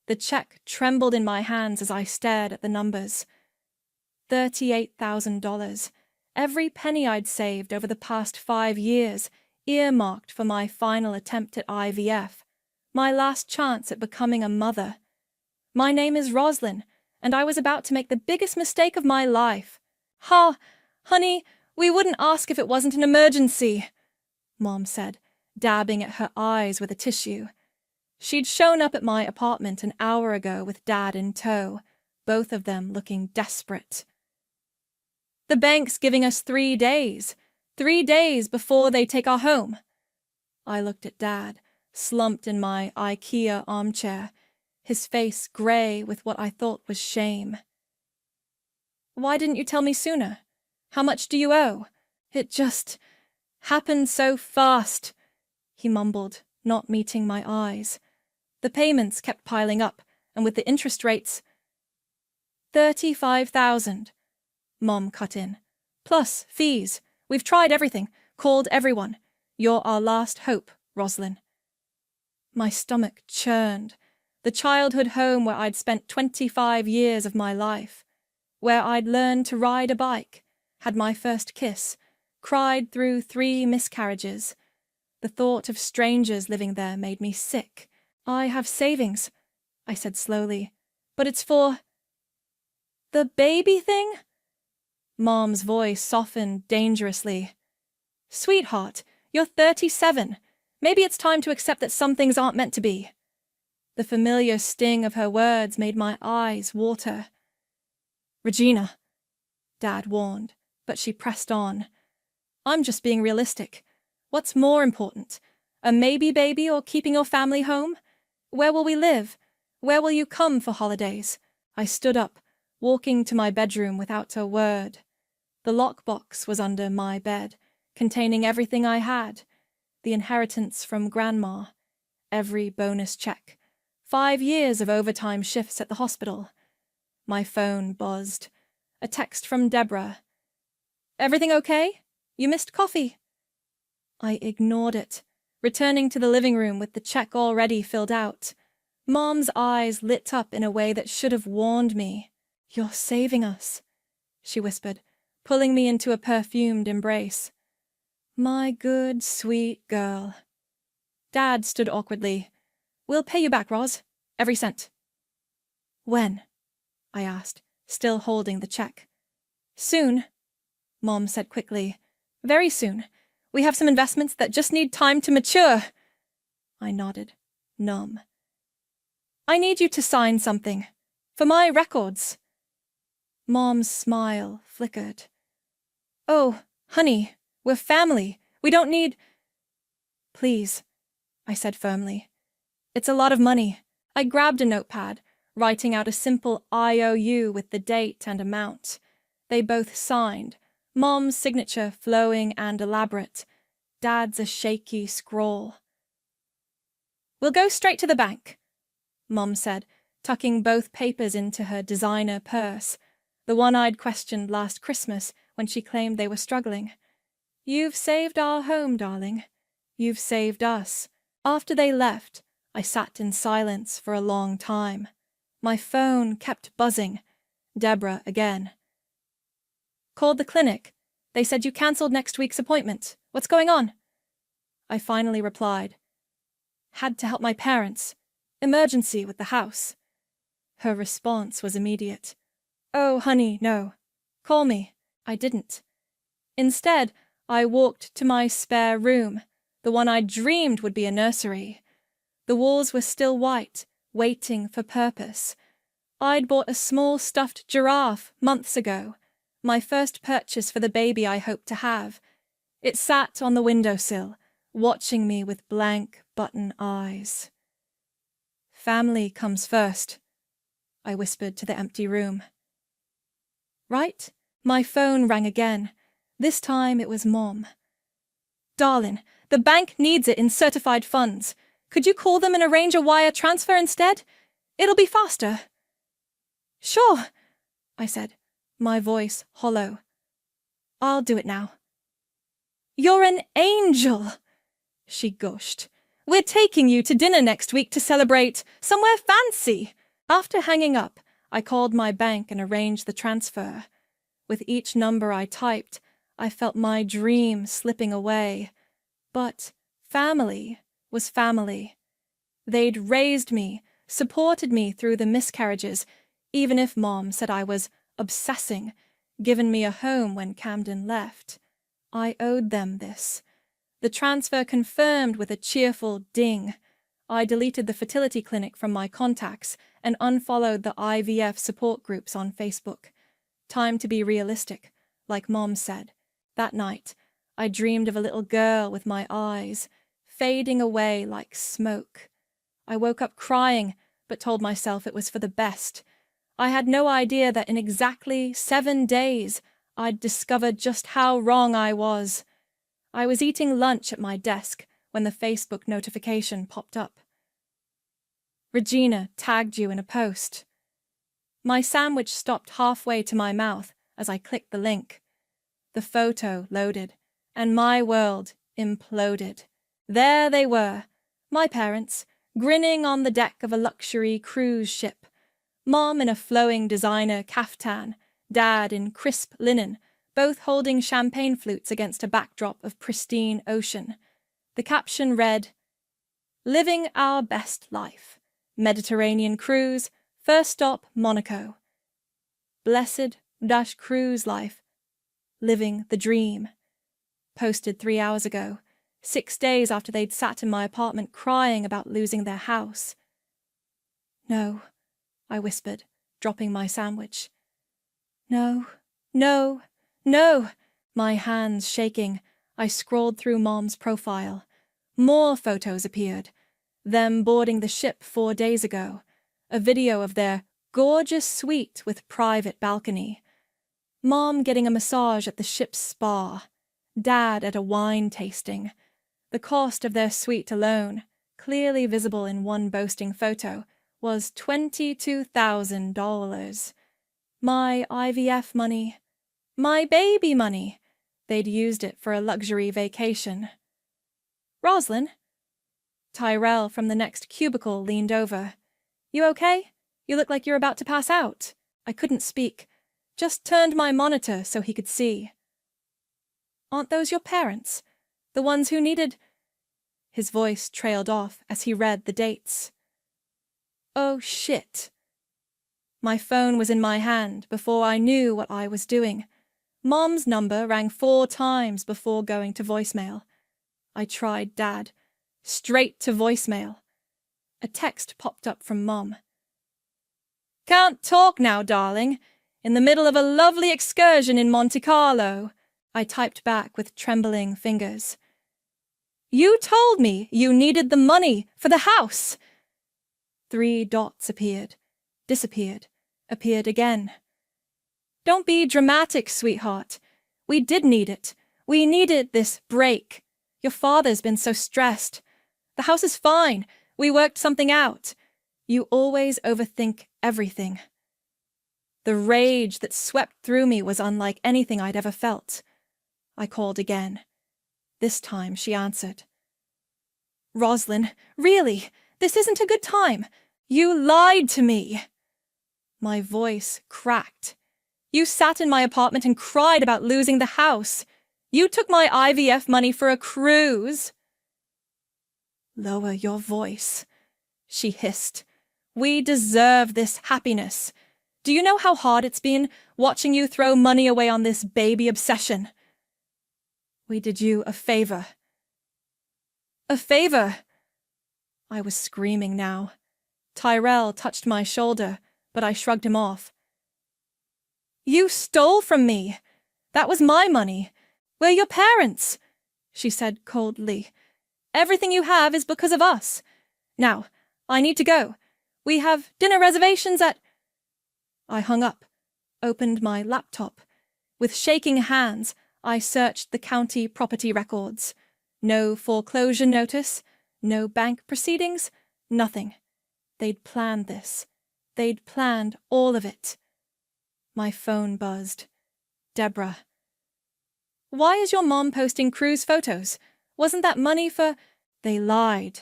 The check trembled in my hands as I stared at the numbers. $38,000. Every penny I'd saved over the past 5 years, earmarked for my final attempt at IVF, my last chance at becoming a mother. My name is Roslyn, and I was about to make the biggest mistake of my life. "Ha, honey, we wouldn't ask if it wasn't an emergency," Mom said, dabbing at her eyes with a tissue. She'd shown up at my apartment an hour ago with Dad in tow, both of them looking desperate. "The bank's giving us 3 days. 3 days before they take our home." I looked at Dad, slumped in my IKEA armchair, his face grey with what I thought was shame. "Why didn't you tell me sooner? How much do you owe? It just happened so fast," he mumbled, not meeting my eyes. The payments kept piling up, and with the interest rates— "35,000, Mom cut in. "Plus fees. We've tried everything, called everyone. You're our last hope, Roslyn." My stomach churned. The childhood home where I'd spent 25 years of my life, where I'd learned to ride a bike, had my first kiss, cried through 3 miscarriages. The thought of strangers living there made me sick. "I have savings," I said slowly, "but it's for—" "The baby thing?" Mom's voice softened dangerously. "Sweetheart, you're 37. Maybe it's time to accept that some things aren't meant to be." The familiar sting of her words made my eyes water. "Regina," Dad warned, but she pressed on. "I'm just being realistic. What's more important, a maybe baby or keeping your family home? Where will we live? Where will you come for holidays?" I stood up, walking to my bedroom without a word. The lockbox was under my bed, containing everything I had. The inheritance from Grandma, every bonus check, 5 years of overtime shifts at the hospital. My phone buzzed. A text from Deborah. "Everything okay? You missed coffee." I ignored it, returning to the living room with the check already filled out. Mom's eyes lit up in a way that should have warned me. "You're saving us," she whispered, pulling me into a perfumed embrace. "My good, sweet girl." Dad stood awkwardly. "We'll pay you back, Roz. Every cent." "When?" I asked, still holding the check. "Soon," Mom said quickly. "Very soon. We have some investments that just need time to mature." I nodded, numb. "I need you to sign something. For my records." Mom's smile flickered. "Oh, honey, we're family. We don't need—" "Please," I said firmly. "It's a lot of money." I grabbed a notepad, writing out a simple IOU with the date and amount. They both signed, Mom's signature flowing and elaborate, Dad's a shaky scrawl. "We'll go straight to the bank," Mom said, tucking both papers into her designer purse, the one I'd questioned last Christmas when she claimed they were struggling. "You've saved our home, darling. You've saved us." After they left, I sat in silence for a long time. My phone kept buzzing. Deborah again. "Called the clinic. They said you cancelled next week's appointment. What's going on?" I finally replied. "Had to help my parents. Emergency with the house." Her response was immediate. "Oh, honey, no. Call me." I didn't. Instead, I walked to my spare room, the one I dreamed would be a nursery. The walls were still white, waiting for purpose. I'd bought a small stuffed giraffe months ago, my first purchase for the baby I hoped to have. It sat on the windowsill, watching me with blank button eyes. "Family comes first," I whispered to the empty room. "Right?" My phone rang again. This time it was Mom. "Darling, the bank needs it in certified funds. Could you call them and arrange a wire transfer instead? It'll be faster." "Sure," I said, my voice hollow. "I'll do it now." "You're an angel," she gushed. We're taking you to dinner next week to celebrate somewhere fancy. After hanging up, I called my bank and arranged the transfer. With each number I typed, I felt my dream slipping away. But family was family. They'd raised me, supported me through the miscarriages, even if Mom said I was obsessing, given me a home when Camden left. I owed them this. The transfer confirmed with a cheerful ding. I deleted the fertility clinic from my contacts and unfollowed the IVF support groups on Facebook. Time to be realistic, like Mom said. That night, I dreamed of a little girl with my eyes, fading away like smoke. I woke up crying, but told myself it was for the best. I had no idea that in exactly 7 days, I'd discovered just how wrong I was. I was eating lunch at my desk when the Facebook notification popped up. Regina tagged you in a post. My sandwich stopped halfway to my mouth as I clicked the link. The photo loaded, and my world imploded. There they were, my parents, grinning on the deck of a luxury cruise ship. Mom in a flowing designer caftan, Dad in crisp linen, both holding champagne flutes against a backdrop of pristine ocean. The caption read, "Living our best life. Mediterranean cruise, first stop Monaco. Blessed-cruise life. Living the dream." Posted 3 hours ago, 6 days after they'd sat in my apartment crying about losing their house. "No," I whispered, dropping my sandwich. "No, no, no." My hands shaking, I scrolled through Mom's profile. More photos appeared. Them boarding the ship 4 days ago. A video of their gorgeous suite with private balcony. Mom getting a massage at the ship's spa. Dad at a wine tasting. The cost of their suite alone, clearly visible in one boasting photo, was $22,000. My IVF money. My baby money. They'd used it for a luxury vacation. "Roslyn?" Tyrell from the next cubicle leaned over. "You okay? You look like you're about to pass out." I couldn't speak, just turned my monitor so he could see. "Aren't those your parents? The ones who needed—" His voice trailed off as he read the dates. Oh shit. My phone was in my hand before I knew what I was doing. Mom's number rang 4 times before going to voicemail. I tried Dad. Straight to voicemail. A text popped up from Mom. "Can't talk now, darling. In the middle of a lovely excursion in Monte Carlo." I typed back with trembling fingers. "You told me you needed the money for the house." 3 dots appeared, disappeared, appeared again. "Don't be dramatic, sweetheart. We did need it. We needed this break. Your father's been so stressed. The house is fine. We worked something out. You always overthink everything." The rage that swept through me was unlike anything I'd ever felt. I called again. This time she answered. "Roslyn, really, this isn't a good time. You lied to me." My voice cracked. "You sat in my apartment and cried about losing the house. You took my IVF money for a cruise." "Lower your voice," she hissed. "We deserve this happiness. Do you know how hard it's been watching you throw money away on this baby obsession? We did you a favor." "A favor?" I was screaming now. Tyrell touched my shoulder, but I shrugged him off. "You stole from me. That was my money. We're your parents," she said coldly. "Everything you have is because of us. Now, I need to go. We have dinner reservations at—" I hung up, opened my laptop. With shaking hands, I searched the county property records. No foreclosure notice, no bank proceedings, nothing. They'd planned this. They'd planned all of it. My phone buzzed. Deborah. "Why is your mom posting cruise photos? Wasn't that money for—" They lied.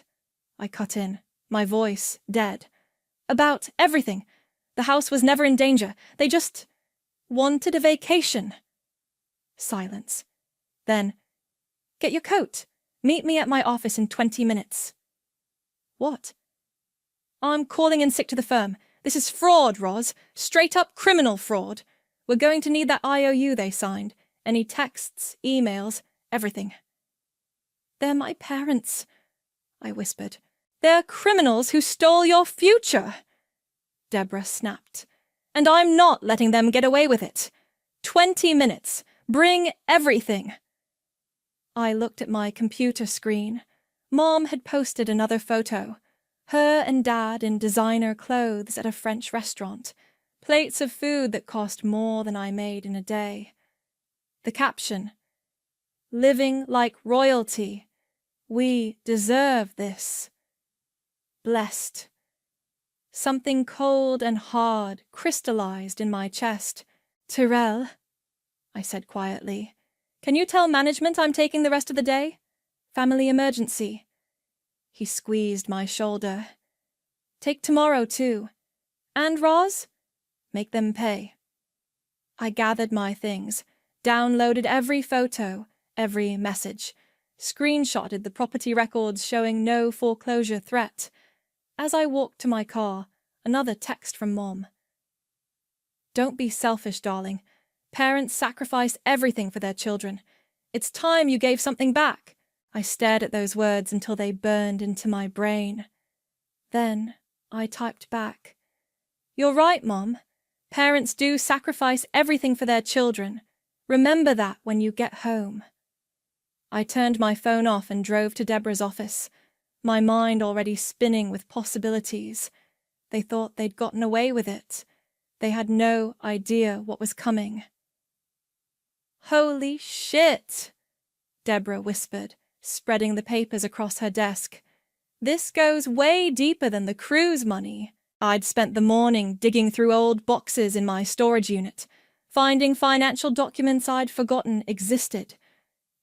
I cut in, my voice dead. About everything. The house was never in danger. They just wanted a vacation. Silence. Then, get your coat. Meet me at my office in 20 minutes. What? I'm calling in sick to the firm. This is fraud, Roz. Straight up criminal fraud. We're going to need that IOU they signed. Any texts, emails, everything. They're my parents, I whispered. They're criminals who stole your future. Deborah snapped. And I'm not letting them get away with it. 20 minutes. Bring everything. I looked at my computer screen. Mom had posted another photo. Her and Dad in designer clothes at a French restaurant. Plates of food that cost more than I made in a day. The caption, living like royalty. We deserve this. Blessed. Something cold and hard crystallized in my chest. Tyrell, I said quietly, can you tell management I'm taking the rest of the day? Family emergency. He squeezed my shoulder. Take tomorrow, too. And Roz? Make them pay. I gathered my things, downloaded every photo, every message, screenshotted the property records showing no foreclosure threat. As I walked to my car, another text from Mom. Don't be selfish, darling. Parents sacrifice everything for their children. It's time you gave something back. I stared at those words until they burned into my brain. Then I typed back. You're right, Mom. Parents do sacrifice everything for their children. Remember that when you get home. I turned my phone off and drove to Deborah's office, my mind already spinning with possibilities. They thought they'd gotten away with it. They had no idea what was coming. Holy shit, Deborah whispered, spreading the papers across her desk. This goes way deeper than the cruise money. I'd spent the morning digging through old boxes in my storage unit, finding financial documents I'd forgotten existed.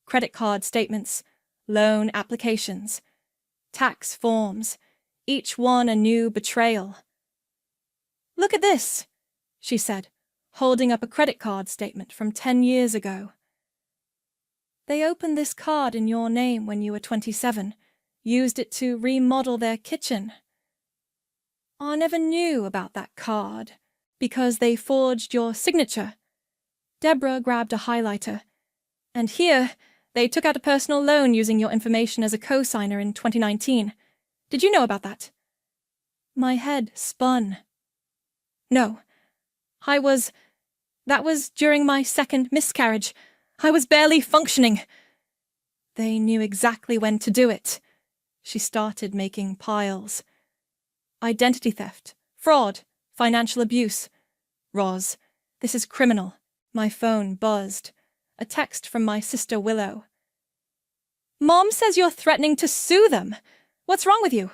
Credit card statements, loan applications, tax forms, each one a new betrayal. Look at this, she said, holding up a credit card statement from 10 years ago. They opened this card in your name when you were 27, used it to remodel their kitchen. I never knew about that card, because they forged your signature. Deborah grabbed a highlighter. And here, they took out a personal loan using your information as a co-signer in 2019. Did you know about that? My head spun. No. That was during my second miscarriage. I was barely functioning. They knew exactly when to do it. She started making piles. Identity theft, fraud, financial abuse. Roz, this is criminal. My phone buzzed. A text from my sister Willow. Mom says you're threatening to sue them. What's wrong with you?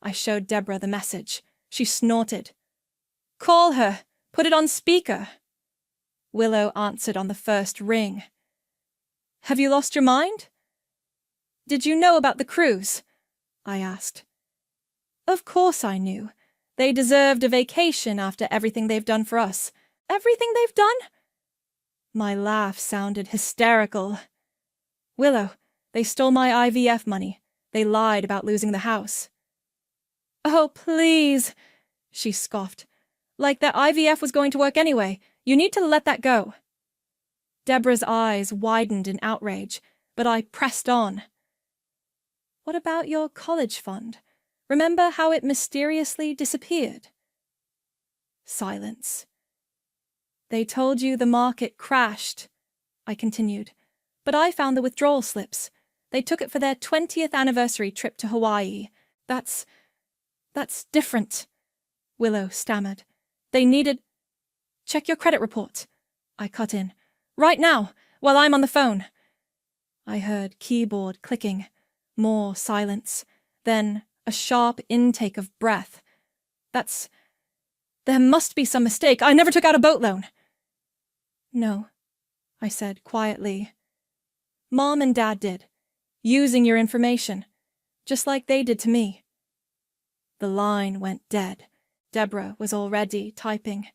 I showed Deborah the message. She snorted. Call her. Put it on speaker. Willow answered on the first ring. Have you lost your mind? Did you know about the cruise? I asked. Of course I knew. They deserved a vacation after everything they've done for us. Everything they've done? My laugh sounded hysterical. Willow, they stole my IVF money. They lied about losing the house. Oh, please, she scoffed. Like that IVF was going to work anyway. You need to let that go. Deborah's eyes widened in outrage, but I pressed on. What about your college fund? Remember how it mysteriously disappeared? Silence. They told you the market crashed, I continued, but I found the withdrawal slips. They took it for their 20th anniversary trip to Hawaii. That's different, Willow stammered. They needed... Check your credit report, I cut in. Right now, while I'm on the phone. I heard keyboard clicking, more silence, then a sharp intake of breath. There must be some mistake. I never took out a boat loan. No, I said quietly. Mom and Dad did, using your information. just like they did to me. The line went dead. Deborah was already typing.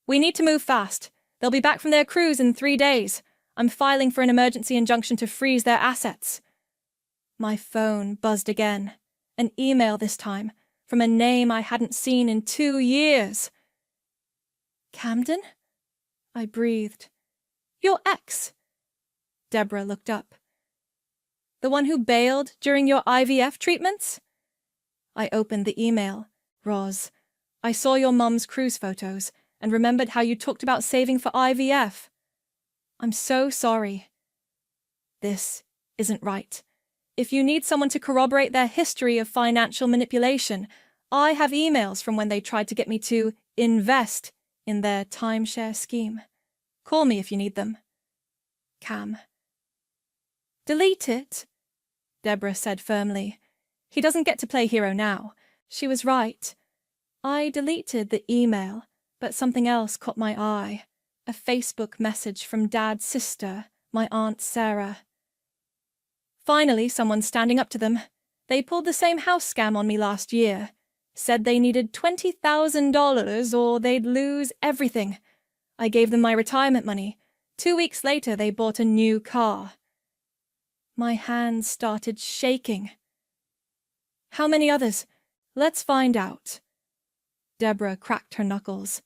We need to move fast. They'll be back from their cruise in 3 days. I'm filing for an emergency injunction to freeze their assets. My phone buzzed again. An email this time, from a name I hadn't seen in 2 years. Camden? I breathed. Your ex? Deborah looked up. The one who bailed during your IVF treatments? I opened the email. Roz, I saw your mum's cruise photos and remembered how you talked about saving for IVF. I'm so sorry. This isn't right. If you need someone to corroborate their history of financial manipulation, I have emails from when they tried to get me to invest in their timeshare scheme. Call me if you need them. Cam. Delete it, Deborah said firmly. He doesn't get to play hero now. She was right. I deleted the email, but something else caught my eye. A Facebook message from Dad's sister, my Aunt Sarah. Finally, someone's standing up to them. They pulled the same house scam on me last year. Said they needed $20,000 or they'd lose everything. I gave them my retirement money. 2 weeks later, they bought a new car. My hands started shaking. How many others? Let's find out. Deborah cracked her knuckles.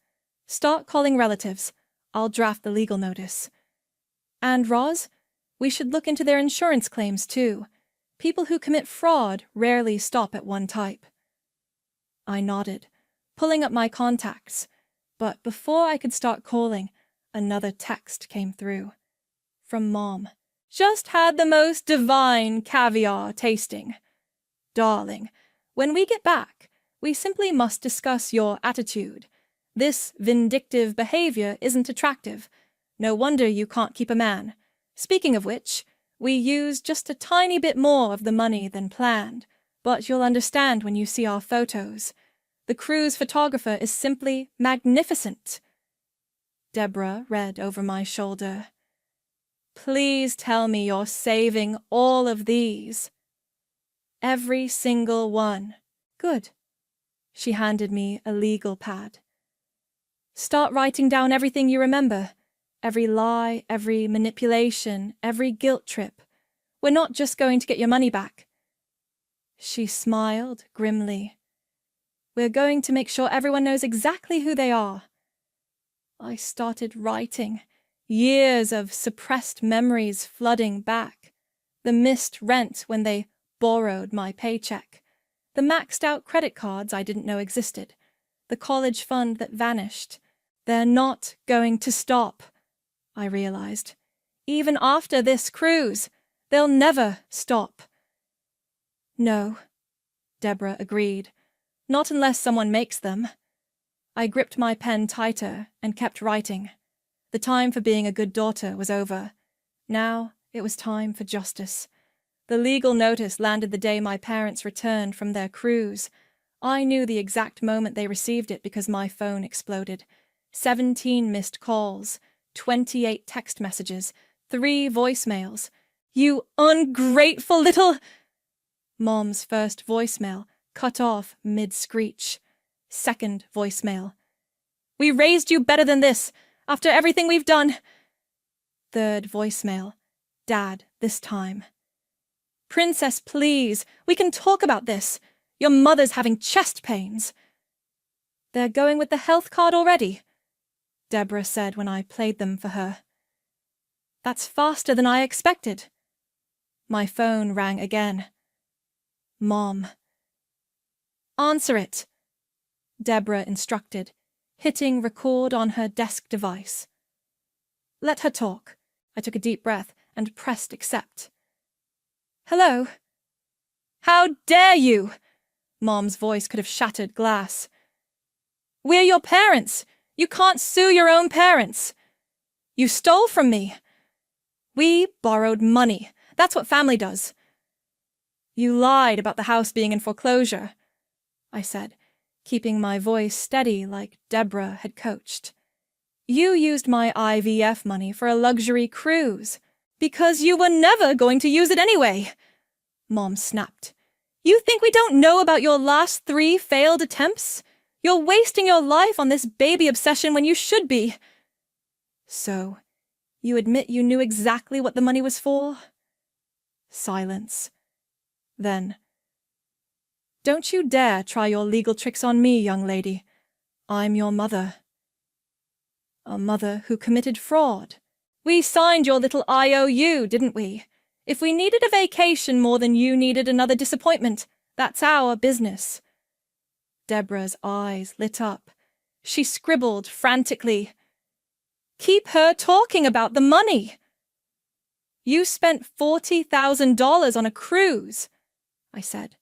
Start calling relatives. I'll draft the legal notice. And Roz, we should look into their insurance claims too. People who commit fraud rarely stop at one type. I nodded, pulling up my contacts, but before I could start calling, another text came through. From Mom. Just had the most divine caviar tasting. Darling, when we get back, we simply must discuss your attitude. This vindictive behavior isn't attractive. No wonder you can't keep a man. Speaking of which, we used just a tiny bit more of the money than planned, but you'll understand when you see our photos. The cruise photographer is simply magnificent. Deborah read over my shoulder. Please tell me you're saving all of these. Every single one. Good. She handed me a legal pad. Start writing down everything you remember. Every lie, every manipulation, every guilt trip. We're not just going to get your money back. She smiled grimly. We're going to make sure everyone knows exactly who they are. I started writing, years of suppressed memories flooding back. The missed rent when they borrowed my paycheck. The maxed-out credit cards I didn't know existed. The college fund that vanished. They're not going to stop, I realized. Even after this cruise, they'll never stop. No, Deborah agreed. Not unless someone makes them. I gripped my pen tighter and kept writing. The time for being a good daughter was over. Now it was time for justice. The legal notice landed the day my parents returned from their cruise. I knew the exact moment they received it because my phone exploded. 17 missed calls, 28 text messages, 3 voicemails. You ungrateful little... Mom's first voicemail cut off mid-screech. Second voicemail. We raised you better than this, after everything we've done. Third voicemail. Dad, this time. Princess, please, we can talk about this. Your mother's having chest pains. They're going with the health card already, Deborah said when I played them for her. That's faster than I expected. My phone rang again. Mom. Answer it, Deborah instructed, hitting record on her desk device. Let her talk. I took a deep breath and pressed accept. Hello? How dare you? Mom's voice could have shattered glass. We're your parents. You can't sue your own parents. You stole from me. We borrowed money. That's what family does. You lied about the house being in foreclosure, I said, keeping my voice steady like Deborah had coached. You used my IVF money for a luxury cruise, because you were never going to use it anyway. Mom snapped. You think we don't know about your last 3 failed attempts? You're wasting your life on this baby obsession when you should be. So, you admit you knew exactly what the money was for? Silence. Then, don't you dare try your legal tricks on me, young lady. I'm your mother. A mother who committed fraud. We signed your little IOU, didn't we? If we needed a vacation more than you needed another disappointment, that's our business. Deborah's eyes lit up. She scribbled frantically. Keep her talking about the money. You spent $40,000 on a cruise, I said.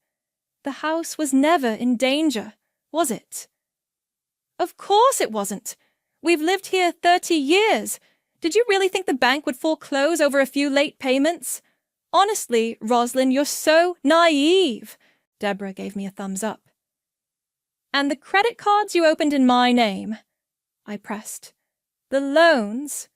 The house was never in danger, was it? Of course it wasn't. We've lived here 30 years. Did you really think the bank would foreclose over a few late payments? Honestly, Rosalind, you're so naive. Deborah gave me a thumbs up. And the credit cards you opened in my name? I pressed. The loans?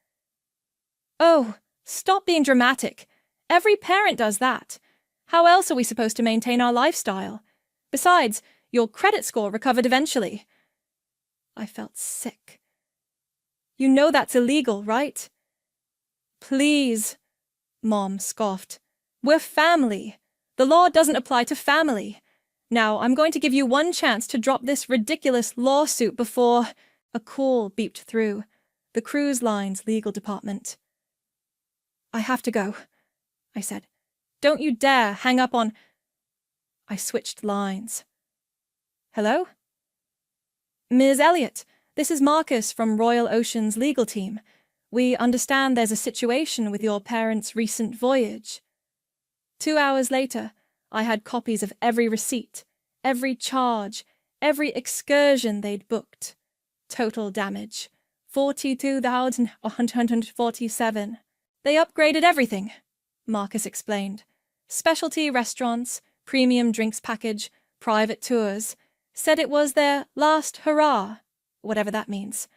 Oh, stop being dramatic. Every parent does that. How else are we supposed to maintain our lifestyle? Besides, your credit score recovered eventually. I felt sick. You know that's illegal, right? Please, Mom scoffed. We're family. The law doesn't apply to family. Now, I'm going to give you one chance to drop this ridiculous lawsuit before... A call beeped through. The cruise line's legal department. I have to go, I said. Don't you dare hang up on... I switched lines. Hello? Ms. Elliot, this is Marcus from Royal Ocean's legal team. We understand there's a situation with your parents' recent voyage. 2 hours later, I had copies of every receipt, every charge, every excursion they'd booked. Total damage, $42,147. They upgraded everything, Marcus explained. Specialty restaurants, premium drinks package, private tours. Said it was their last hurrah, whatever that means.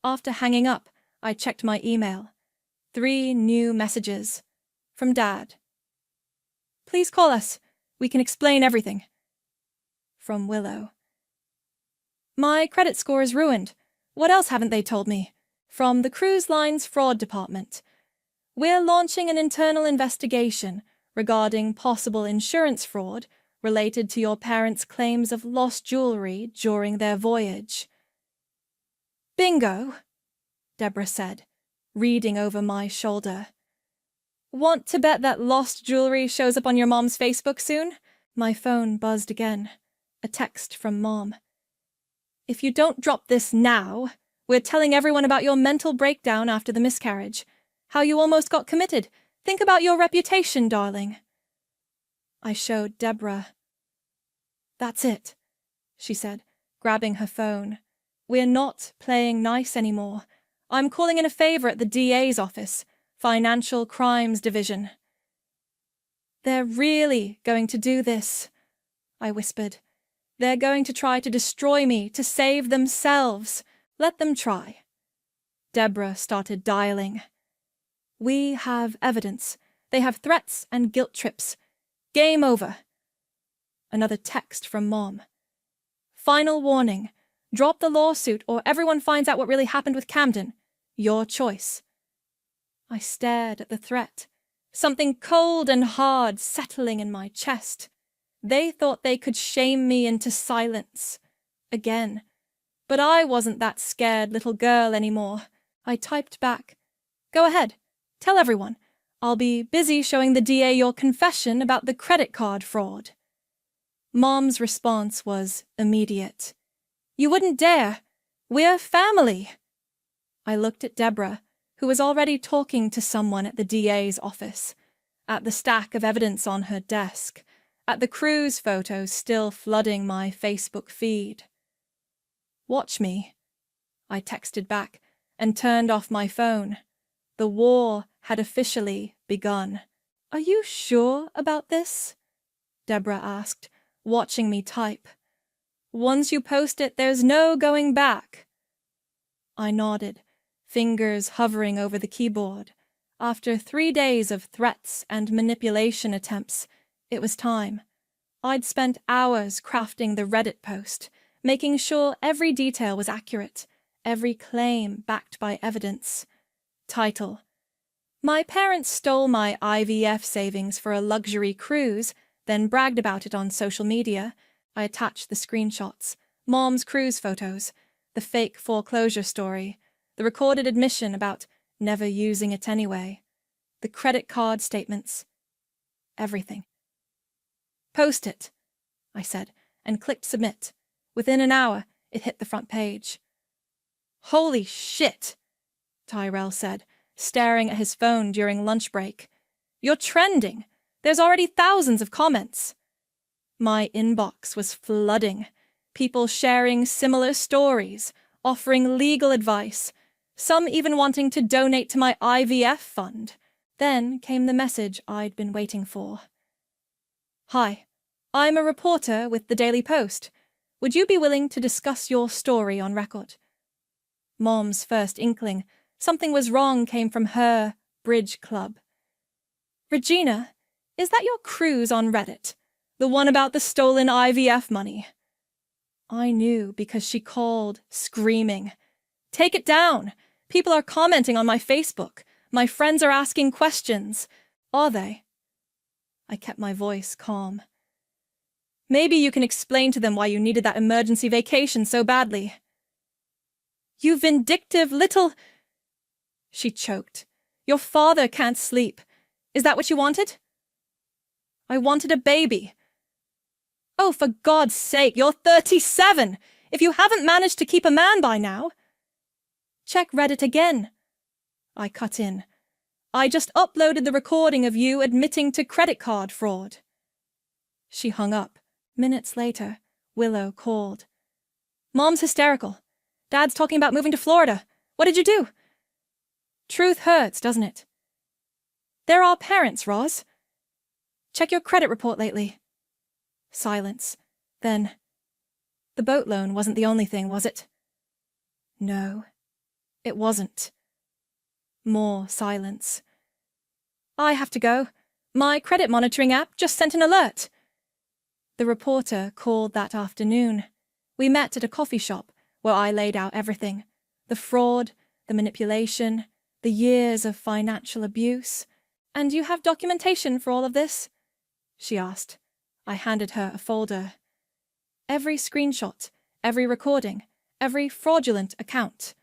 After hanging up, I checked my email. 3 new messages. From Dad. Please call us. We can explain everything. From Willow. My credit score is ruined. What else haven't they told me? From the cruise line's fraud department. We're launching an internal investigation regarding possible insurance fraud related to your parents' claims of lost jewelry during their voyage. Bingo, Deborah said, reading over my shoulder. Want to bet that lost jewelry shows up on your mom's Facebook soon? My phone buzzed again. A text from Mom. If you don't drop this now, we're telling everyone about your mental breakdown after the miscarriage. How you almost got committed. Think about your reputation, darling. I showed Deborah. That's it, she said, grabbing her phone. We're not playing nice anymore. I'm calling in a favor at the DA's office, Financial Crimes Division. They're really going to do this, I whispered. They're going to try to destroy me to save themselves. Let them try. Deborah started dialing. We have evidence. They have threats and guilt trips. Game over. Another text from Mom. Final warning. Drop the lawsuit or everyone finds out what really happened with Camden. Your choice. I stared at the threat. Something cold and hard settling in my chest. They thought they could shame me into silence. Again. But I wasn't that scared little girl anymore. I typed back. Go ahead. Tell everyone. I'll be busy showing the DA your confession about the credit card fraud. Mom's response was immediate. You wouldn't dare. We're family. I looked at Deborah, who was already talking to someone at the DA's office, at the stack of evidence on her desk, at the cruise photos still flooding my Facebook feed. Watch me, I texted back and turned off my phone. The war had officially begun. Are you sure about this? Deborah asked, watching me type. Once you post it, there's no going back. I nodded, fingers hovering over the keyboard. After 3 days of threats and manipulation attempts, It was time. I'd spent hours crafting the Reddit post, making sure every detail was accurate, every claim backed by evidence. Title: My parents stole my IVF savings for a luxury cruise, then bragged about it on social media. I attached the screenshots, Mom's cruise photos, the fake foreclosure story, the recorded admission about never using it anyway, the credit card statements. Everything. Post it, I said, and clicked submit. Within an hour, it hit the front page. Holy shit, Tyrell said, staring at his phone during lunch break. You're trending. There's already thousands of comments. My inbox was flooding. People sharing similar stories, offering legal advice, some even wanting to donate to my IVF fund. Then came the message I'd been waiting for. Hi, I'm a reporter with the Daily Post. Would you be willing to discuss your story on record? Mom's first inkling something was wrong came from her bridge club. Regina, is that your cruise on Reddit? The one about the stolen IVF money? I knew because she called, screaming. Take it down! People are commenting on my Facebook. My friends are asking questions. Are they? I kept my voice calm. Maybe you can explain to them why you needed that emergency vacation so badly. You vindictive little... She choked. Your father can't sleep. Is that what you wanted? I wanted a baby. Oh, for God's sake, you're 37! If you haven't managed to keep a man by now... Check Reddit again. I cut in. I just uploaded the recording of you admitting to credit card fraud. She hung up. Minutes later, Willow called. Mom's hysterical. Dad's talking about moving to Florida. What did you do? Truth hurts, doesn't it? They're our parents, Roz. Check your credit report lately. Silence. Then, the boat loan wasn't the only thing, was it? No, it wasn't. More silence. I have to go. My credit monitoring app just sent an alert. The reporter called that afternoon. We met at a coffee shop where I laid out everything. The fraud, the manipulation, the years of financial abuse. And you have documentation for all of this? She asked. I handed her a folder. Every screenshot, every recording, every fraudulent account.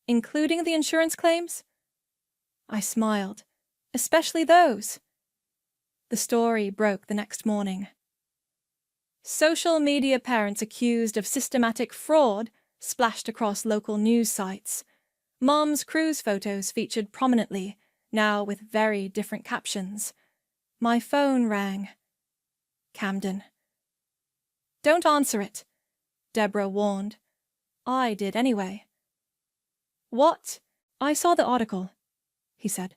Including the insurance claims? I smiled. Especially those. The story broke the next morning. Social media parents accused of systematic fraud splashed across local news sites. Mom's cruise photos featured prominently, now with very different captions. My phone rang. Camden. Don't answer it, Deborah warned. I did anyway. What? I saw the article, he said,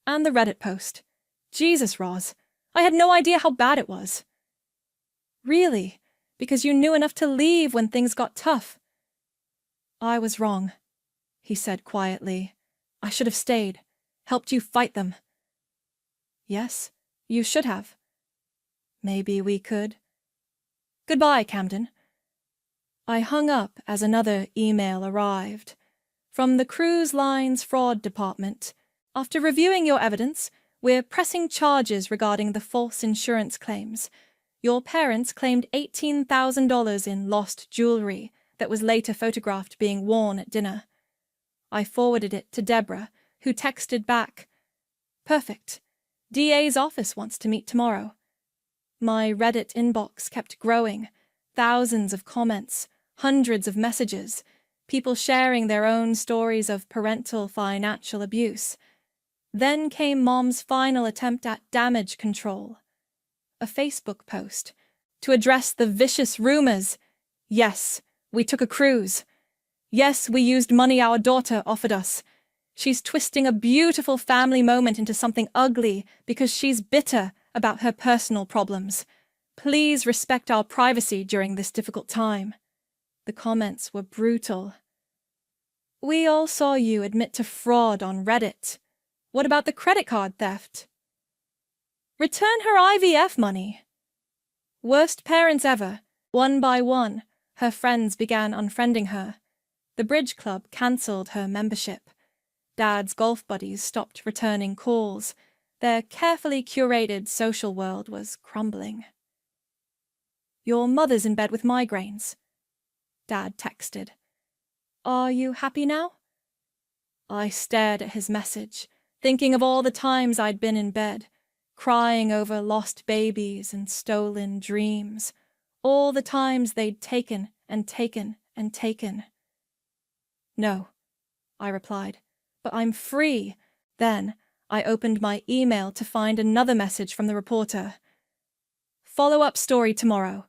and the Reddit post. Jesus, Roz, I had no idea how bad it was. Really? Because you knew enough to leave when things got tough? I was wrong, he said quietly. I should have stayed, helped you fight them. Yes, you should have. Maybe we could. Goodbye, Camden. I hung up as another email arrived. From the cruise line's fraud department. After reviewing your evidence, we're pressing charges regarding the false insurance claims. Your parents claimed $18,000 in lost jewelry that was later photographed being worn at dinner. I forwarded it to Deborah, who texted back, Perfect. DA's office wants to meet tomorrow. My Reddit inbox kept growing. Thousands of comments, hundreds of messages, people sharing their own stories of parental financial abuse. Then came Mom's final attempt at damage control. A Facebook post to address the vicious rumors. Yes, we took a cruise. Yes, we used money our daughter offered us. She's twisting a beautiful family moment into something ugly because she's bitter about her personal problems. Please respect our privacy during this difficult time. The comments were brutal. We all saw you admit to fraud on Reddit. What about the credit card theft? Return her IVF money. Worst parents ever. One by one, her friends began unfriending her. The bridge club cancelled her membership. Dad's golf buddies stopped returning calls. Their carefully curated social world was crumbling. Your mother's in bed with migraines. Dad texted. Are you happy now? I stared at his message, thinking of all the times I'd been in bed, crying over lost babies and stolen dreams, all the times they'd taken and taken and taken. No, I replied, but I'm free. Then I opened my email to find another message from the reporter. Follow-up story tomorrow.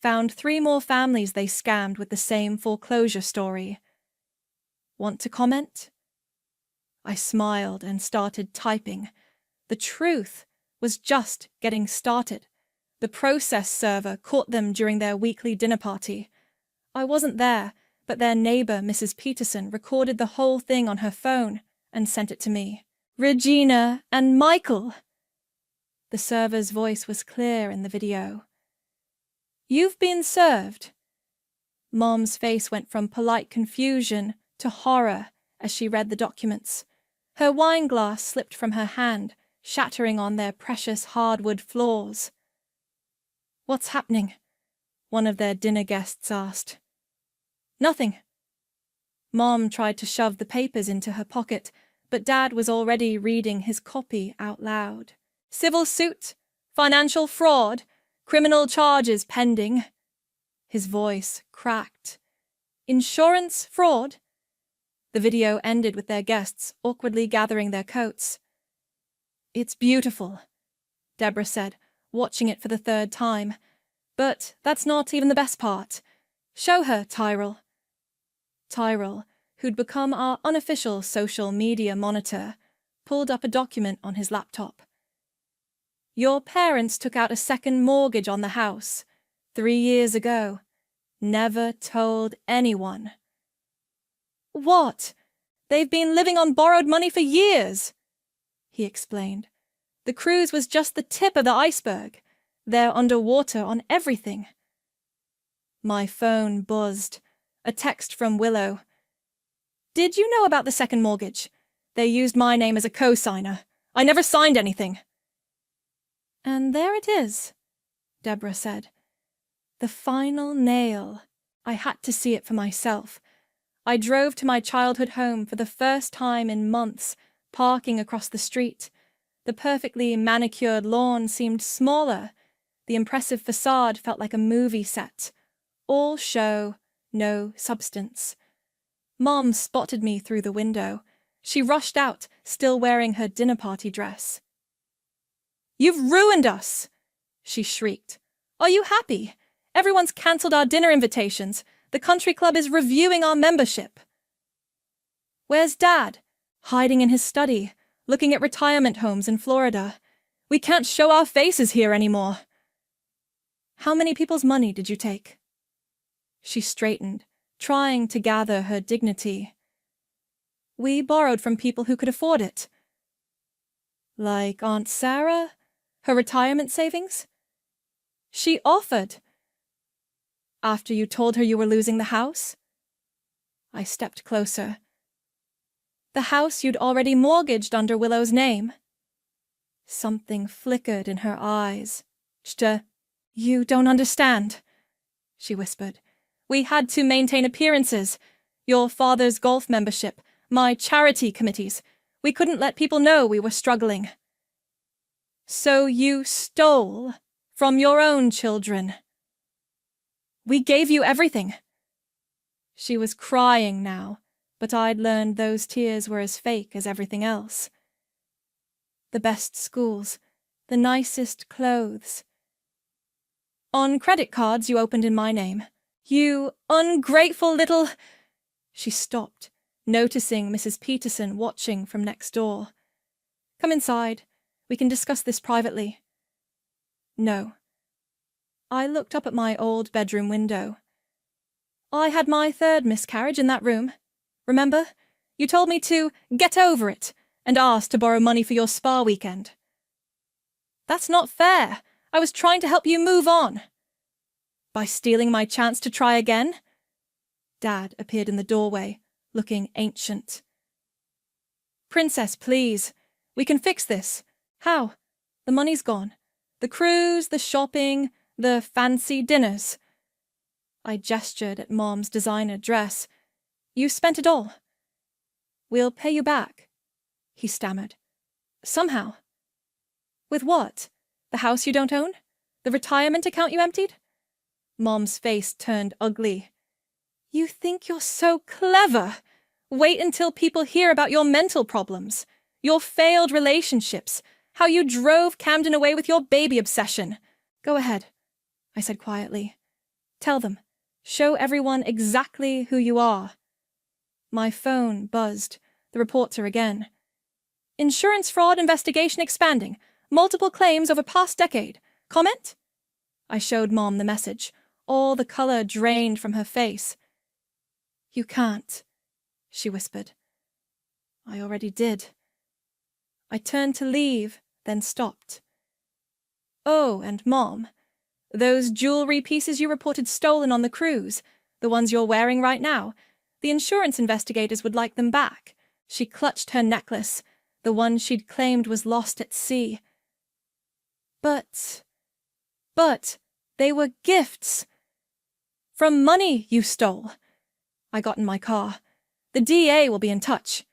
Found 3 more families they scammed with the same foreclosure story. Want to comment? I smiled and started typing. The truth was just getting started. The process server caught them during their weekly dinner party. I wasn't there, but their neighbour, Mrs. Peterson, recorded the whole thing on her phone and sent it to me. Regina and Michael. The server's voice was clear in the video. You've been served. Mom's face went from polite confusion to horror as she read the documents. Her wine glass slipped from her hand, shattering on their precious hardwood floors. What's happening? One of their dinner guests asked. Nothing. Mom tried to shove the papers into her pocket, but Dad was already reading his copy out loud. Civil suit, financial fraud, criminal charges pending. His voice cracked. Insurance fraud? The video ended with their guests awkwardly gathering their coats. It's beautiful, Deborah said, watching it for the 3rd time. But that's not even the best part. Show her, Tyrell. Tyrell, who'd become our unofficial social media monitor, pulled up a document on his laptop. Your parents took out a second mortgage on the house 3 years ago. Never told anyone. What? They've been living on borrowed money for years, he explained. The cruise was just the tip of the iceberg. They're underwater on everything. My phone buzzed. A text from Willow. Did you know about the second mortgage? They used my name as a co-signer. I never signed anything. And there it is, Deborah said. The final nail. I had to see it for myself. I drove to my childhood home for the first time in months, parking across the street. The perfectly manicured lawn seemed smaller. The impressive facade felt like a movie set. All show, no substance. Mom spotted me through the window. She rushed out, still wearing her dinner party dress. You've ruined us, she shrieked. Are you happy? Everyone's cancelled our dinner invitations. The country club is reviewing our membership. Where's Dad? Hiding in his study, looking at retirement homes in Florida. We can't show our faces here anymore. How many people's money did you take? She straightened, trying to gather her dignity. We borrowed from people who could afford it. Like Aunt Sarah? Her retirement savings? She offered. After you told her you were losing the house? I stepped closer. The house you'd already mortgaged under Willow's name. Something flickered in her eyes. You don't understand, she whispered. We had to maintain appearances. Your father's golf membership, my charity committees. We couldn't let people know we were struggling. So you stole from your own children. We gave you everything. She was crying now, but I'd learned those tears were as fake as everything else. The best schools, the nicest clothes. On credit cards you opened in my name. You ungrateful little... She stopped, noticing Mrs. Peterson watching from next door. Come inside. We can discuss this privately. No. I looked up at my old bedroom window. I had my 3rd miscarriage in that room. Remember? You told me to get over it and asked to borrow money for your spa weekend. That's not fair. I was trying to help you move on. By stealing my chance to try again? Dad appeared in the doorway, looking ancient. Princess, please. We can fix this. How? The money's gone. The cruise, the shopping, the fancy dinners. I gestured at Mom's designer dress. You spent it all. We'll pay you back, he stammered. Somehow. With what? The house you don't own? The retirement account you emptied? Mom's face turned ugly. You think you're so clever. Wait until people hear about your mental problems, your failed relationships, how you drove Camden away with your baby obsession. Go ahead, I said quietly. Tell them. Show everyone exactly who you are. My phone buzzed. The reporter again. Insurance fraud investigation expanding. Multiple claims over past decade. Comment? I showed Mom the message. All the color drained from her face. You can't, she whispered. I already did. I turned to leave, then stopped. Oh, and Mom, those jewelry pieces you reported stolen on the cruise, the ones you're wearing right now, the insurance investigators would like them back. She clutched her necklace, the one she'd claimed was lost at sea. But they were gifts. From money you stole. I got in my car. The DA will be in touch.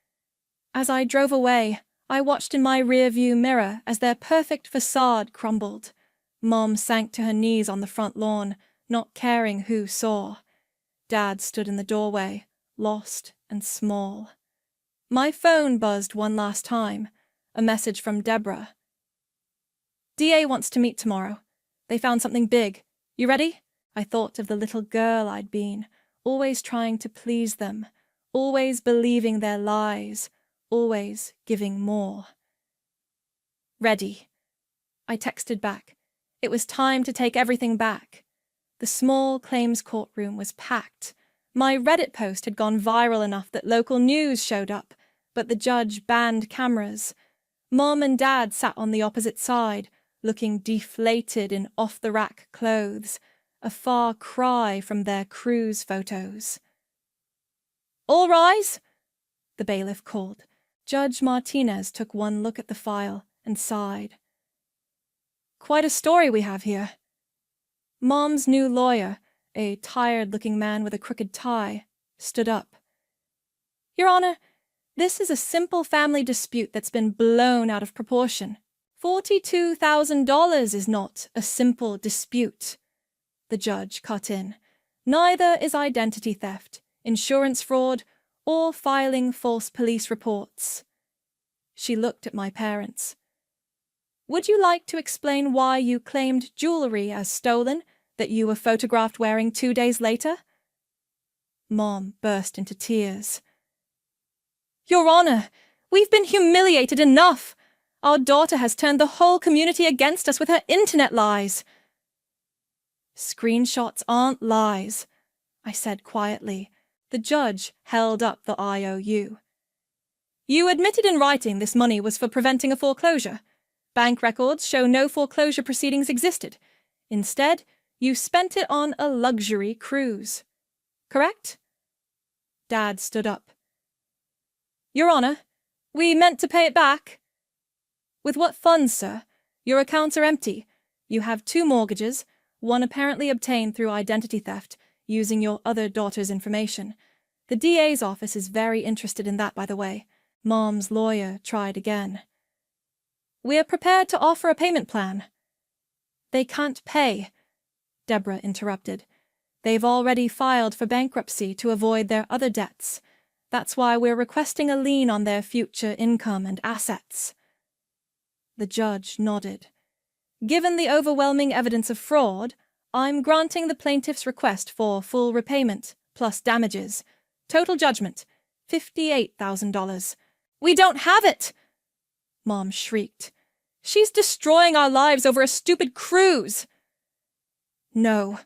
As I drove away, I watched in my rearview mirror as their perfect facade crumbled. Mom sank to her knees on the front lawn, not caring who saw. Dad stood in the doorway, lost and small. My phone buzzed one last time, a message from Deborah. DA wants to meet tomorrow. They found something big. You ready? I thought of the little girl I'd been, always trying to please them, always believing their lies, always giving more. Ready. I texted back. It was time to take everything back. The small claims courtroom was packed. My Reddit post had gone viral enough that local news showed up, but the judge banned cameras. Mom and Dad sat on the opposite side, looking deflated in off-the-rack clothes, a far cry from their cruise photos. All rise, the bailiff called. Judge Martinez took one look at the file and sighed. Quite a story we have here. Mom's new lawyer, a tired-looking man with a crooked tie, stood up. Your Honor, this is a simple family dispute that's been blown out of proportion. $42,000 is not a simple dispute. The judge cut in. Neither is identity theft, insurance fraud, or filing false police reports. She looked at my parents. Would you like to explain why you claimed jewelry as stolen that you were photographed wearing 2 days later? Mom burst into tears. Your Honor, we've been humiliated enough. Our daughter has turned the whole community against us with her internet lies. Screenshots aren't lies, I said quietly. The judge held up the IOU. You admitted in writing this money was for preventing a foreclosure. Bank records show no foreclosure proceedings existed. Instead, you spent it on a luxury cruise. Correct? Dad stood up. Your Honor, we meant to pay it back. With what funds, sir? Your accounts are empty. You have 2 mortgages, one apparently obtained through identity theft, using your other daughter's information. The DA's office is very interested in that, by the way. Mom's lawyer tried again. We're prepared to offer a payment plan. They can't pay, Deborah interrupted. They've already filed for bankruptcy to avoid their other debts. That's why we're requesting a lien on their future income and assets. The judge nodded. Given the overwhelming evidence of fraud, I'm granting the plaintiff's request for full repayment, plus damages. Total judgment, $58,000. We don't have it! Mom shrieked. She's destroying our lives over a stupid cruise! No,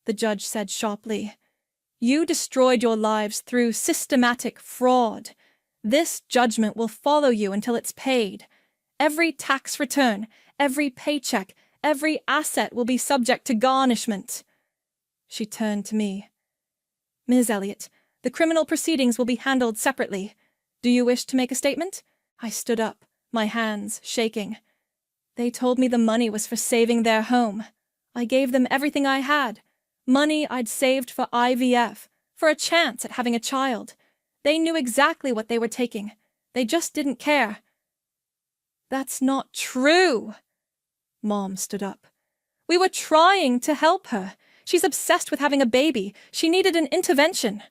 the judge said sharply. You destroyed your lives through systematic fraud. This judgment will follow you until it's paid. Every tax return, Every paycheck, every asset will be subject to garnishment. She turned to me. Ms. Elliot, the criminal proceedings will be handled separately. Do you wish to make a statement? I stood up, my hands shaking. They told me the money was for saving their home. I gave them everything I had. Money I'd saved for IVF, for a chance at having a child. They knew exactly what they were taking. They just didn't care. That's not true. Mom stood up. We were trying to help her. She's obsessed with having a baby. She needed an intervention.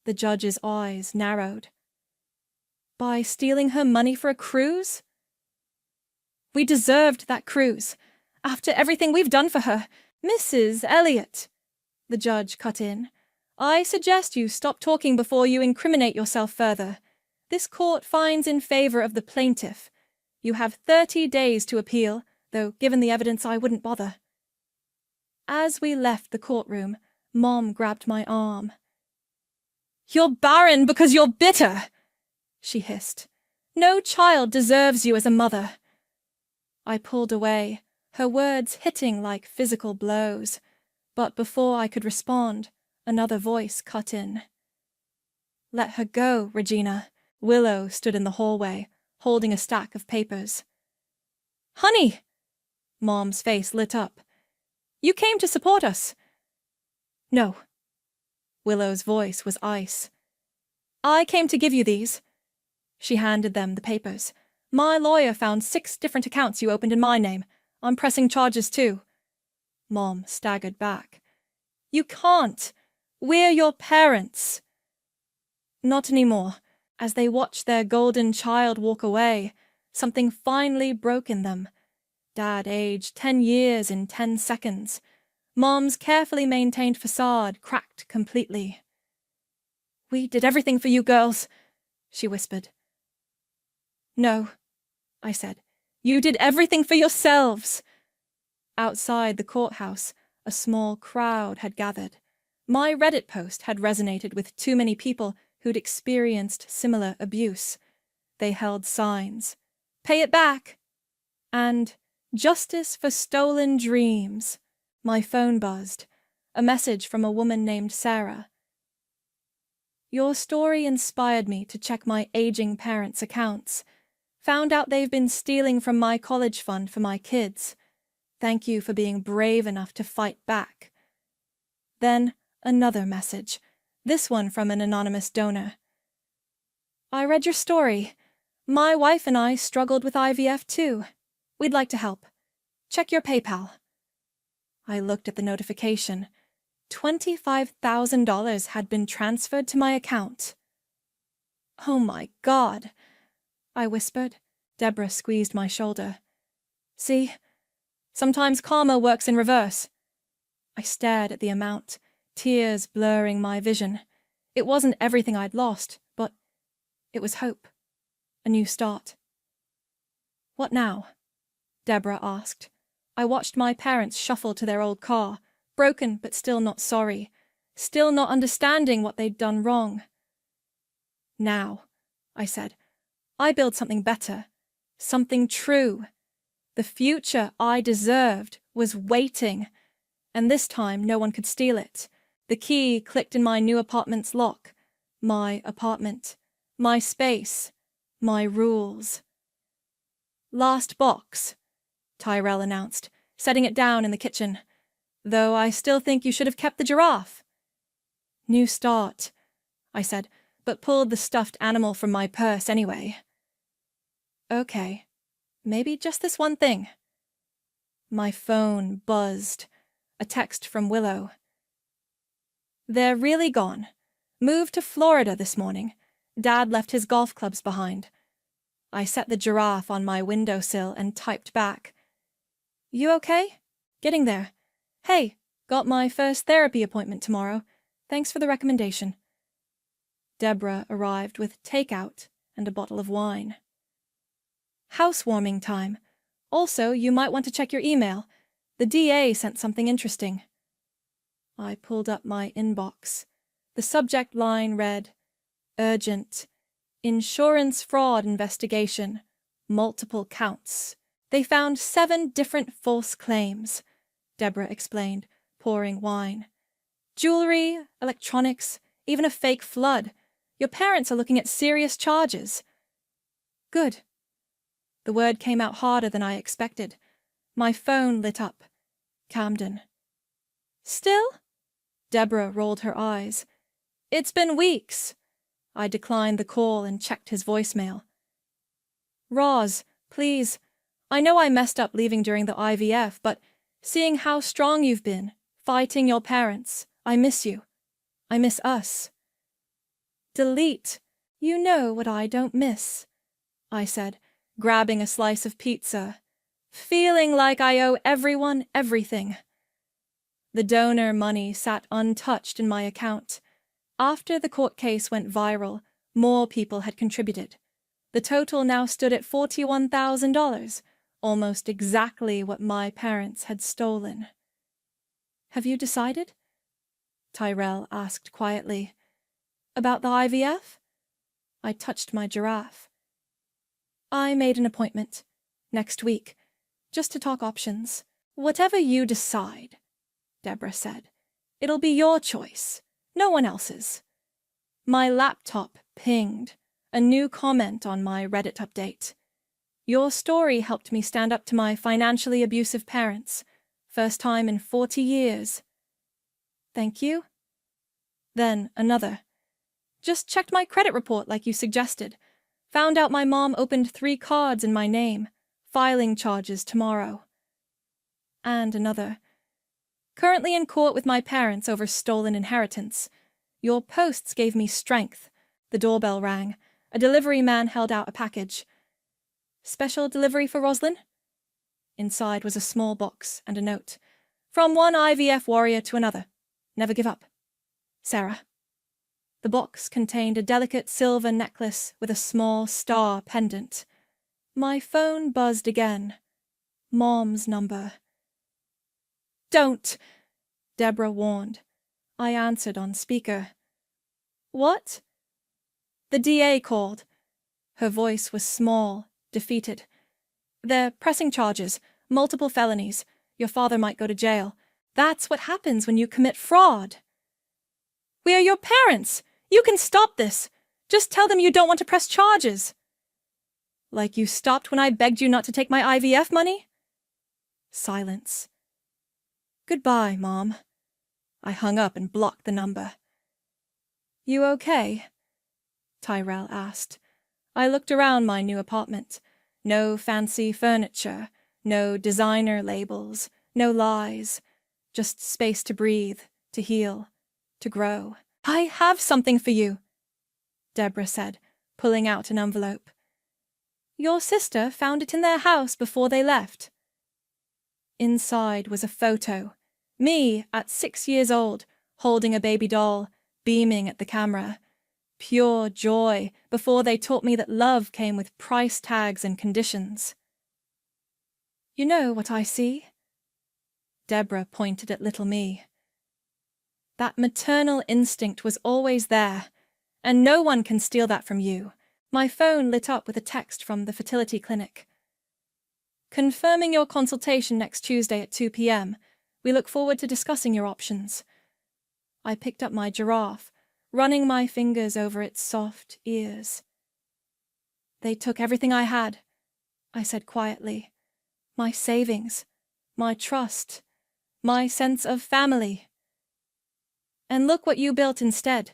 The judge's eyes narrowed. By stealing her money for a cruise? We deserved that cruise. After everything we've done for her. Mrs. Elliot, the judge cut in. I suggest you stop talking before you incriminate yourself further. This court finds in favor of the plaintiff. You have 30 days to appeal, though given the evidence I wouldn't bother. As we left the courtroom, Mom grabbed my arm. You're barren because you're bitter, she hissed. No child deserves you as a mother. I pulled away, her words hitting like physical blows, but before I could respond, another voice cut in. Let her go, Regina. Willow stood in the hallway, holding a stack of papers. Honey! Mom's face lit up. You came to support us. No. Willow's voice was ice. I came to give you these. She handed them the papers. My lawyer found 6 different accounts you opened in my name. I'm pressing charges too. Mom staggered back. You can't. We're your parents. Not anymore. As they watched their golden child walk away, something finally broke in them. Dad aged 10 years in 10 seconds. Mom's carefully maintained facade cracked completely. We did everything for you girls, she whispered. No, I said. You did everything for yourselves. Outside the courthouse, a small crowd had gathered. My Reddit post had resonated with too many people who'd experienced similar abuse. They held signs. Pay it back! And justice for stolen dreams. My phone buzzed. A message from a woman named Sarah. Your story inspired me to check my aging parents' accounts. Found out they've been stealing from my college fund for my kids. Thank you for being brave enough to fight back. Then another message, this one from an anonymous donor. I read your story. My wife and I struggled with IVF too. We'd like to help. Check your PayPal. I looked at the notification. $25,000 had been transferred to my account. Oh my God, I whispered. Deborah squeezed my shoulder. See? Sometimes karma works in reverse. I stared at the amount, tears blurring my vision. It wasn't everything I'd lost, but it was hope. A new start. What now? Deborah asked. I watched my parents shuffle to their old car, broken but still not sorry, still not understanding what they'd done wrong. Now, I said, I build something better, something true. The future I deserved was waiting, and this time no one could steal it. The key clicked in my new apartment's lock. My apartment, my space, my rules. Last box, Tyrell announced, setting it down in the kitchen. Though I still think you should have kept the giraffe. New start, I said, but pulled the stuffed animal from my purse anyway. Okay, maybe just this one thing. My phone buzzed. A text from Willow. They're really gone. Moved to Florida this morning. Dad left his golf clubs behind. I set the giraffe on my windowsill and typed back. You okay? Getting there. Hey, got my first therapy appointment tomorrow. Thanks for the recommendation. Deborah arrived with takeout and a bottle of wine. Housewarming time. Also, you might want to check your email. The DA sent something interesting. I pulled up my inbox. The subject line read, Urgent. Insurance fraud investigation. Multiple counts. They found 7 different false claims, Deborah explained, pouring wine. Jewelry, electronics, even a fake flood. Your parents are looking at serious charges. Good. The word came out harder than I expected. My phone lit up. Camden. Still? Deborah rolled her eyes. It's been weeks. I declined the call and checked his voicemail. Roz, please. I know I messed up leaving during the IVF, but seeing how strong you've been, fighting your parents, I miss you. I miss us. Delete. You know what I don't miss, I said, grabbing a slice of pizza, feeling like I owe everyone everything. The donor money sat untouched in my account. After the court case went viral, more people had contributed. The total now stood at $41,000, almost exactly what my parents had stolen. Have you decided? Tyrell asked quietly. About the IVF? I touched my giraffe. I made an appointment. Next week. Just to talk options. Whatever you decide, Deborah said. It'll be your choice, no one else's. My laptop pinged. A new comment on my Reddit update. Your story helped me stand up to my financially abusive parents. First time in 40 years. Thank you. Then another. Just checked my credit report like you suggested. Found out my mom opened 3 cards in my name. Filing charges tomorrow. And another. Currently in court with my parents over stolen inheritance. Your posts gave me strength. The doorbell rang. A delivery man held out a package. Special delivery for Roslyn? Inside was a small box and a note. From one IVF warrior to another. Never give up. Sarah. The box contained a delicate silver necklace with a small star pendant. My phone buzzed again. Mom's number. Don't, Deborah warned. I answered on speaker. What? The DA called. Her voice was small, defeated. They're pressing charges, multiple felonies. Your father might go to jail. That's what happens when you commit fraud. We are your parents. You can stop this. Just tell them you don't want to press charges. Like you stopped when I begged you not to take my IVF money? Silence. Goodbye, Mom. I hung up and blocked the number. You okay? Tyrell asked. I looked around my new apartment. No fancy furniture, no designer labels, no lies. Just space to breathe, to heal, to grow. I have something for you, Deborah said, pulling out an envelope. Your sister found it in their house before they left. Inside was a photo. Me at 6 years old, holding a baby doll, beaming at the camera. Pure joy before they taught me that love came with price tags and conditions. You know what I see? Deborah pointed at little me. That maternal instinct was always there, and no one can steal that from you. My phone lit up with a text from the fertility clinic. Confirming your consultation next Tuesday at 2 p.m. We look forward to discussing your options. I picked up my giraffe, running my fingers over its soft ears. They took everything I had, I said quietly. My savings, my trust, my sense of family. And look what you built instead.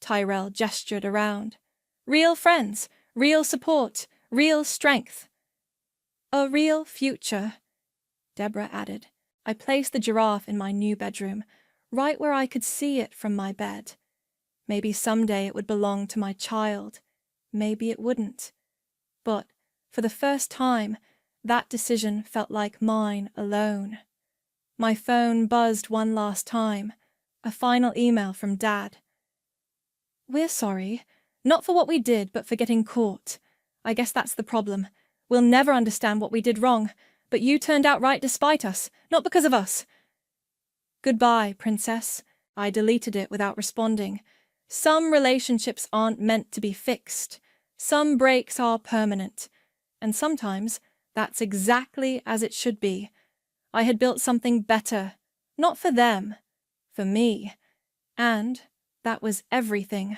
Tyrell gestured around. Real friends, real support, real strength. A real future, Deborah added. I placed the giraffe in my new bedroom, right where I could see it from my bed. Maybe someday it would belong to my child. Maybe it wouldn't. But, for the first time, that decision felt like mine alone. My phone buzzed one last time. A final email from Dad. We're sorry. Not for what we did, but for getting caught. I guess that's the problem. We'll never understand what we did wrong, but you turned out right despite us, not because of us. Goodbye, Princess. I deleted it without responding. Some relationships aren't meant to be fixed. Some breaks are permanent. And sometimes That's exactly as it should be. I had built something better, not for them, for me. And that was everything.